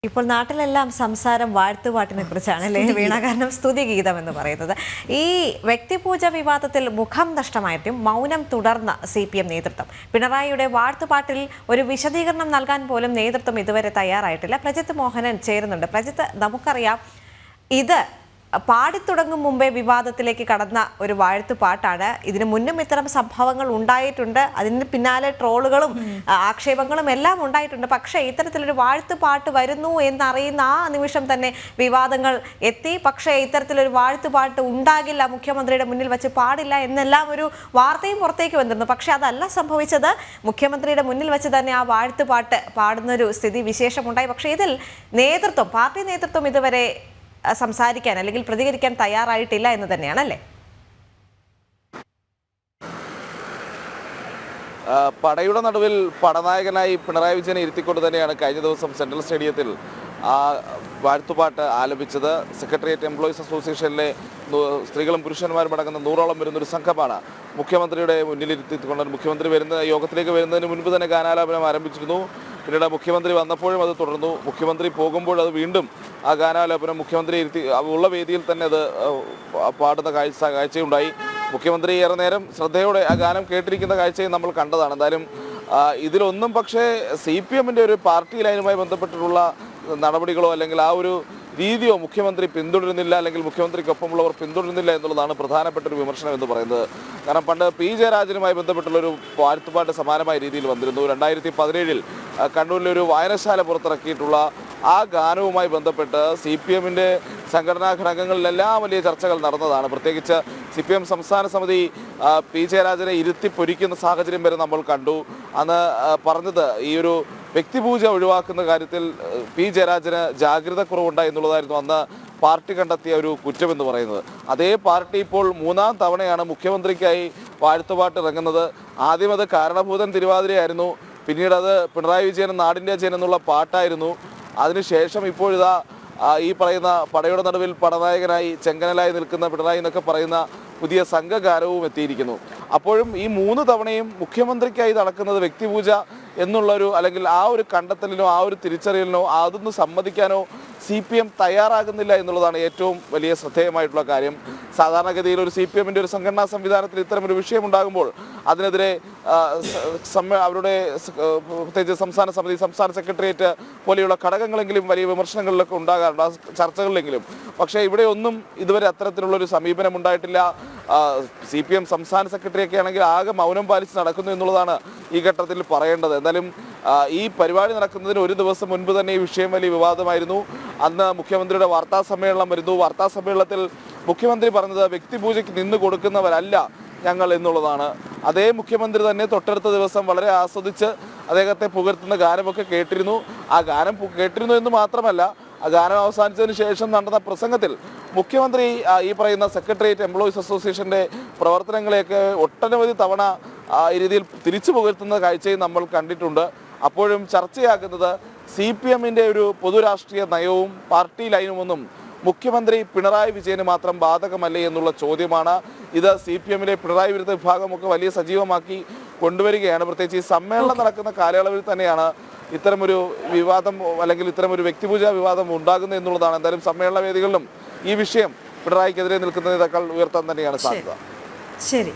ഇപ്പോൾ നാട്ടിലെല്ലാം സംസാരം വാഴ്ത്തുപാട്ടിനെ കുറിച്ചാണ് അല്ലേ വീണ? കാരണം സ്തുതിഗീതം എന്ന് പറയുന്നത്. ഈ വ്യക്തിപൂജ വിവാദത്തിൽ മുഖം നഷ്ടമായിട്ടും മൗനം തുടർന്ന CPM നേതൃത്വം. പിണറായിയുടെ വാഴ്ത്തുപാട്ടിൽ ഒരു വിശദീകരണം നൽകാൻ പോലും നേതൃത്വം ഇതുവരെ തയ്യാറായിട്ടില്ല. പ്രജിത്ത് മോഹനൻ ചേരുന്നുണ്ട്. പ്രജിത്ത്, നമുക്കറിയാം ഇത് പാടിത്തുടങ്ങും മുമ്പേ വിവാദത്തിലേക്ക് കടന്ന ഒരു വാഴ്ത്തുപാട്ടാണ്. ഇതിനു മുന്നും ഇത്തരം സംഭവങ്ങൾ ഉണ്ടായിട്ടുണ്ട്. അതിന് പിന്നാലെ ട്രോളുകളും ആക്ഷേപങ്ങളും എല്ലാം ഉണ്ടായിട്ടുണ്ട്. പക്ഷേ ഇത്തരത്തിലൊരു വാഴ്ത്തുപാട്ട് വരുന്നു എന്നറിയുന്ന ആ നിമിഷം തന്നെ വിവാദങ്ങൾ എത്തി. പക്ഷേ ഇത്തരത്തിലൊരു വാഴ്ത്തുപാട്ട് ഉണ്ടാകില്ല, മുഖ്യമന്ത്രിയുടെ മുന്നിൽ വെച്ച് പാടില്ല എന്നെല്ലാം ഒരു വാർത്തയും പുറത്തേക്ക് വന്നിരുന്നു. പക്ഷെ അതല്ല സംഭവിച്ചത്. മുഖ്യമന്ത്രിയുടെ മുന്നിൽ വെച്ച് തന്നെ ആ വാഴ്ത്തുപാട്ട് പാടുന്നൊരു സ്ഥിതി വിശേഷമുണ്ടായി. പക്ഷേ ഇതിൽ നേതൃത്വം, പാർട്ടി നേതൃത്വം ഇതുവരെ സംസാരിക്കാൻ അല്ലെങ്കിൽ പ്രതികരിക്കാൻ തയ്യാറായിട്ടില്ല എന്ന് തന്നെയാണല്ലേ? പടയുടെ നടുവിൽ പടനായകനായി പിണറായി വിജയനെ ഇരുത്തിക്കൊണ്ട് തന്നെയാണ് കഴിഞ്ഞ ദിവസം സെൻട്രൽ സ്റ്റേഡിയത്തിൽ ആ വാഴ്ത്തുപാട്ട് ആലപിച്ചത്. സെക്രട്ടേറിയറ്റ് എംപ്ലോയീസ് അസോസിയേഷനിലെ സ്ത്രീകളും പുരുഷന്മാരും അടങ്ങുന്ന 100ഓളം വരുന്നൊരു സംഘമാണ് മുഖ്യമന്ത്രിയുടെ മുന്നിലിരുത്തിക്കൊണ്ട് മുഖ്യമന്ത്രി യോഗത്തിലേക്ക് വരുന്നതിന് മുൻപ് തന്നെ ഗാനാലാപനം ആരംഭിച്ചിരുന്നു. പിന്നീട് മുഖ്യമന്ത്രി വന്നപ്പോഴും അത് തുടർന്നു. മുഖ്യമന്ത്രി പോകുമ്പോൾ അത് വീണ്ടും ആ ഗാനാലാപനം മുഖ്യമന്ത്രി ഇരുത്തി ഉള്ള വേദിയിൽ തന്നെ അത് പാടുന്ന കാഴ്ചയുണ്ടായി. മുഖ്യമന്ത്രി ഏറെ നേരം ശ്രദ്ധയോടെ ആ ഗാനം കേട്ടിരിക്കുന്ന കാഴ്ചയും നമ്മൾ കണ്ടതാണ്. എന്തായാലും ഇതിലൊന്നും പക്ഷേ CPMൻ്റെ ഒരു പാർട്ടി ലൈനുമായി ബന്ധപ്പെട്ടിട്ടുള്ള നടപടികളോ അല്ലെങ്കിൽ ആ ഒരു രീതിയോ മുഖ്യമന്ത്രി പിന്തുടരുന്നില്ല, അല്ലെങ്കിൽ മുഖ്യമന്ത്രിക്കൊപ്പമുള്ളവർ പിന്തുടരുന്നില്ല എന്നുള്ളതാണ് പ്രധാനപ്പെട്ട ഒരു വിമർശനം എന്ന് പറയുന്നത്. കാരണം പണ്ട് P ജയരാജനുമായി ബന്ധപ്പെട്ടുള്ളൊരു വാഴ്ത്തുപാട്ട് സമാനമായ രീതിയിൽ വന്നിരുന്നു. 2017 കണ്ണൂരിലെ ഒരു വായനശാല പുറത്തിറക്കിയിട്ടുള്ള ആ ഗാനവുമായി ബന്ധപ്പെട്ട് CPMൻ്റെ സംഘടനാ ഘടകങ്ങളിലെല്ലാം വലിയ ചർച്ചകൾ നടന്നതാണ്. പ്രത്യേകിച്ച് CPM സംസ്ഥാന സമിതി P ജയരാജനെ ഇരുത്തി പൊരിക്കുന്ന സാഹചര്യം വരെ നമ്മൾ കണ്ടു. അന്ന് പറഞ്ഞത് ഈ ഒരു വ്യക്തിപൂജ ഒഴിവാക്കുന്ന കാര്യത്തിൽ P ജയരാജന് ജാഗ്രത കുറവുണ്ടായി എന്നുള്ളതായിരുന്നു അന്ന് പാർട്ടി കണ്ടെത്തിയ ഒരു കുറ്റമെന്ന് പറയുന്നത്. അതേ പാർട്ടി ഇപ്പോൾ 3ാം തവണയാണ് മുഖ്യമന്ത്രിക്കായി വാഴ്ത്തുപാട്ട് ഇറങ്ങുന്നത്. ആദ്യം അത് കാരണഭൂതൻ തിരുവാതിരയായിരുന്നു, പിന്നീട് അത് പിണറായി വിജയൻ നാടിൻ്റെ അജയൻ എന്നുള്ള പാട്ടായിരുന്നു. അതിനുശേഷം ഇപ്പോഴിതാ ഈ പറയുന്ന പടയുടെ നടുവിൽ പടനായകനായി ചെങ്കനലായി നിൽക്കുന്ന പിണറായി എന്നൊക്കെ പറയുന്ന പുതിയ സംഘഗാനവും എത്തിയിരിക്കുന്നു. അപ്പോഴും ഈ 3 തവണയും മുഖ്യമന്ത്രിക്കായി നടക്കുന്നത് വ്യക്തിപൂജ എന്നുള്ളൊരു അല്ലെങ്കിൽ ആ ഒരു കണ്ടെത്തലിനോ ആ ഒരു തിരിച്ചറിയലിനോ അതൊന്നും സമ്മതിക്കാനോ CPM തയ്യാറാകുന്നില്ല എന്നുള്ളതാണ് ഏറ്റവും വലിയ ശ്രദ്ധേയമായിട്ടുള്ള കാര്യം. സാധാരണഗതിയിൽ ഒരു CPMൻ്റെ ഒരു സംഘടനാ സംവിധാനത്തിൽ ഇത്തരമൊരു വിഷയമുണ്ടാകുമ്പോൾ അതിനെതിരെ അവരുടെ പ്രത്യേകിച്ച് സംസ്ഥാന സമിതി, സംസ്ഥാന സെക്രട്ടേറിയറ്റ് പോലെയുള്ള ഘടകങ്ങളെങ്കിലും വലിയ വിമർശനങ്ങളിലൊക്കെ ഉണ്ടാകാറുണ്ട്, ആ ചർച്ചകളിലെങ്കിലും. പക്ഷേ ഇവിടെ ഒന്നും ഇതുവരെ അത്തരത്തിലുള്ളൊരു സമീപനം ഉണ്ടായിട്ടില്ല. CPM സംസ്ഥാന സെക്രട്ടറിയൊക്കെ ആണെങ്കിൽ ആകെ മൗനം പാലിച്ച് നടക്കുന്നു എന്നുള്ളതാണ് ഈ ഘട്ടത്തിൽ പറയേണ്ടത്. എന്തായാലും ഈ പരിപാടി നടക്കുന്നതിന് ഒരു ദിവസം മുൻപ് തന്നെ ഈ വിഷയം വലിയ വിവാദമായിരുന്നു. അന്ന് മുഖ്യമന്ത്രിയുടെ വാർത്താ സമ്മേളനം വരുന്നു. വാർത്താ സമ്മേളനത്തിൽ മുഖ്യമന്ത്രി പറഞ്ഞത് വ്യക്തിപൂജയ്ക്ക് നിന്ന് കൊടുക്കുന്നവരല്ല ഞങ്ങൾ എന്നുള്ളതാണ്. അതേ മുഖ്യമന്ത്രി തന്നെ തൊട്ടടുത്ത ദിവസം വളരെ ആസ്വദിച്ച് അദ്ദേഹത്തെ പുകഴ്ത്തുന്ന ഗാനമൊക്കെ കേട്ടിരുന്നു. ആ ഗാനം കേട്ടിരുന്നു എന്ന് മാത്രമല്ല, ആ ഗാനം അവസാനിച്ചതിന് ശേഷം നടന്ന പ്രസംഗത്തിൽ മുഖ്യമന്ത്രി ഈ പറയുന്ന സെക്രട്ടേറിയറ്റ് എംപ്ലോയീസ് അസോസിയേഷൻ്റെ പ്രവർത്തനങ്ങളെയൊക്കെ ഒട്ടനവധി തവണ ഈ രീതിയിൽ തിരിച്ചു പുകഴ്ത്തുന്ന കാഴ്ചയും നമ്മൾ കണ്ടിട്ടുണ്ട്. അപ്പോഴും ചർച്ചയാക്കുന്നത് CPMൻ്റെ ഒരു പൊതുരാഷ്ട്രീയ നയവും പാർട്ടി ലൈനുമൊന്നും മുഖ്യമന്ത്രി പിണറായി വിജയന് മാത്രം ബാധകമല്ലേ എന്നുള്ള ചോദ്യമാണ്. ഇത് CPMലെ പിണറായി വിരുദ്ധ വിഭാഗമൊക്കെ വലിയ സജീവമാക്കി കൊണ്ടുവരികയാണ്. പ്രത്യേകിച്ച് ഈ സമ്മേളനം നടക്കുന്ന കാലയളവിൽ തന്നെയാണ് ഇത്തരമൊരു വിവാദം അല്ലെങ്കിൽ ഇത്തരമൊരു വ്യക്തിപൂജ വിവാദം ഉണ്ടാകുന്നത് എന്നുള്ളതാണ്. എന്തായാലും സമ്മേളന വേദികളിലും ഈ വിഷയം പിണറായിക്കെതിരെ നിൽക്കുന്നതിനേക്കാൾ ഉയർത്താൻ തന്നെയാണ് സാധ്യത. ശരി.